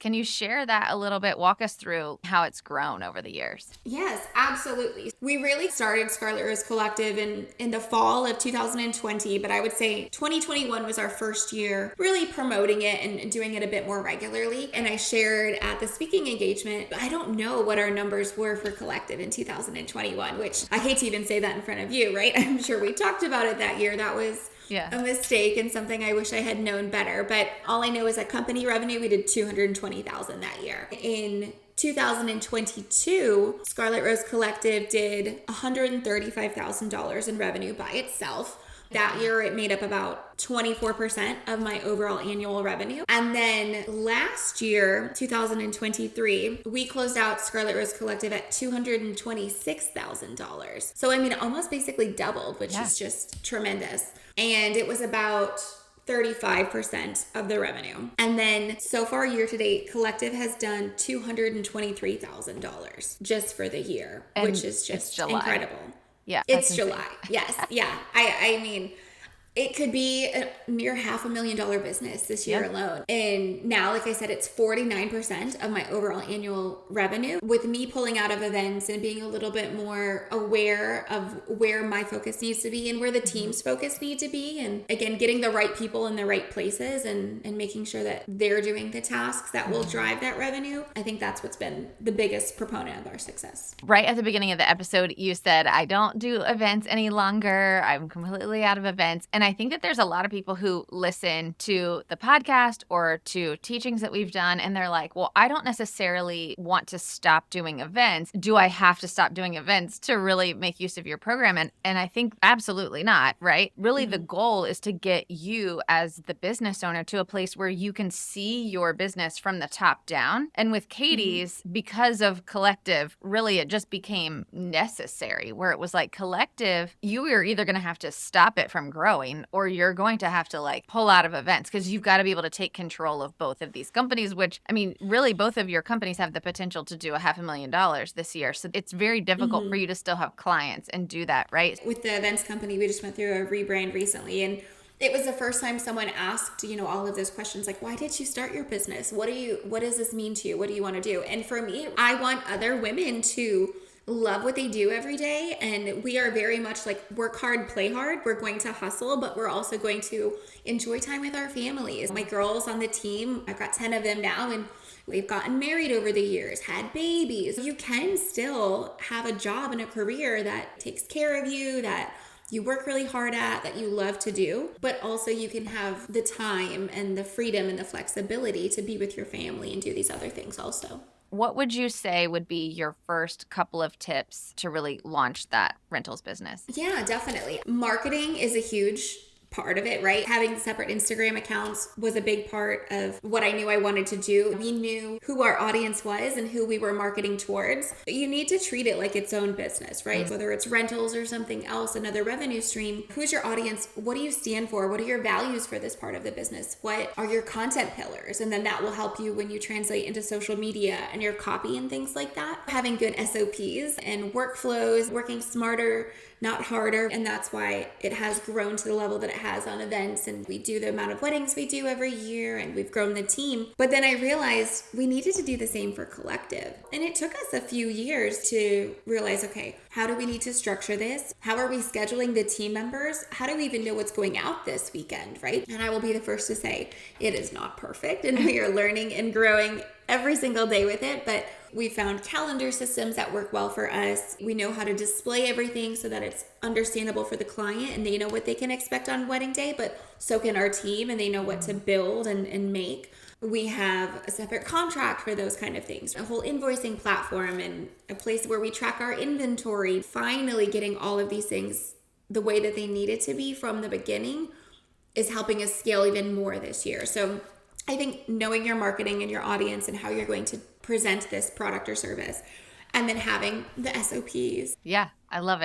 Can you share that a little bit? Walk us through how it's grown over the years. Yes, absolutely. We really started Scarlet Rose Collective in the fall of 2020, but I would say 2021 was our first year really promoting it and doing it a bit more regularly. And I shared at the speaking engagement, I don't know what our numbers were for Collective in 2021, which I hate to even say that in front of you, right? I'm sure we talked about it that year. That was a mistake and something I wish I had known better. But all I know is that company revenue, we did $220,000 that year. In 2022, Scarlet Rose Collective did $135,000 in revenue by itself. That year, it made up about 24% of my overall annual revenue. And then last year, 2023, we closed out Scarlet Rose Collective at $226,000. So, I mean, almost basically doubled, which is just tremendous. And it was about 35% of the revenue. And then so far year to date, Collective has done $223,000 just for the year, which is just incredible. Yeah. It's July. Yes. Yeah. I mean, it could be a near $500,000 business this year alone. And now, like I said, it's 49% of my overall annual revenue. With me pulling out of events and being a little bit more aware of where my focus needs to be and where the team's focus need to be. And again, getting the right people in the right places and making sure that they're doing the tasks that will drive that revenue. I think that's what's been the biggest proponent of our success. Right at the beginning of the episode, you said, I don't do events any longer. I'm completely out of events. And I think that there's a lot of people who listen to the podcast or to teachings that we've done, and they're like, well, I don't necessarily want to stop doing events. Do I have to stop doing events to really make use of your program? And I think absolutely not, right? Really, the goal is to get you as the business owner to a place where you can see your business from the top down. And with Katie's, because of Collective, really it just became necessary, where it was like Collective, you are either going to have to stop it from growing or you're going to have to like pull out of events, because you've got to be able to take control of both of these companies, which, I mean, really both of your companies have the potential to do $500,000 this year. So it's very difficult for you to still have clients and do that, right? With the events company, we just went through a rebrand recently, and it was the first time someone asked, all of those questions like, why did you start your business? What does this mean to you? What do you want to do? And for me, I want other women to love what they do every day. And we are very much like work hard, play hard. We're going to hustle, but we're also going to enjoy time with our families. My girls on the team, I've got 10 of them now, and we've gotten married over the years, had babies. You can still have a job and a career that takes care of you, that you work really hard at, that you love to do, but also you can have the time and the freedom and the flexibility to be with your family and do these other things also. What would you say would be your first couple of tips to really launch that rentals business? Yeah, definitely. Marketing is a huge part of it, right? Having separate Instagram accounts was a big part of what I knew I wanted to do. We knew who our audience was and who we were marketing towards. But you need to treat it like its own business, right? Whether it's rentals or something else, another revenue stream. Who's your audience? What do you stand for? What are your values for this part of the business? What are your content pillars? And then that will help you when you translate into social media and your copy and things like that. Having good SOPs and workflows, working smarter, not harder. And that's why it has grown to the level that it has on events. And we do the amount of weddings we do every year, and we've grown the team. But then I realized we needed to do the same for Collective. And it took us a few years to realize, okay, how do we need to structure this? How are we scheduling the team members? How do we even know what's going out this weekend, right? And I will be the first to say it is not perfect, and we are learning and growing every single day with it, but we found calendar systems that work well for us. We know how to display everything so that it's understandable for the client and they know what they can expect on wedding day, but so can our team, and they know what to build and make. We have a separate contract for those kind of things, a whole invoicing platform, and a place where we track our inventory. Finally getting all of these things the way that they needed to be from the beginning is helping us scale even more this year. So I think knowing your marketing and your audience and how you're going to present this product or service, and then having the SOPs. Yeah, I love it.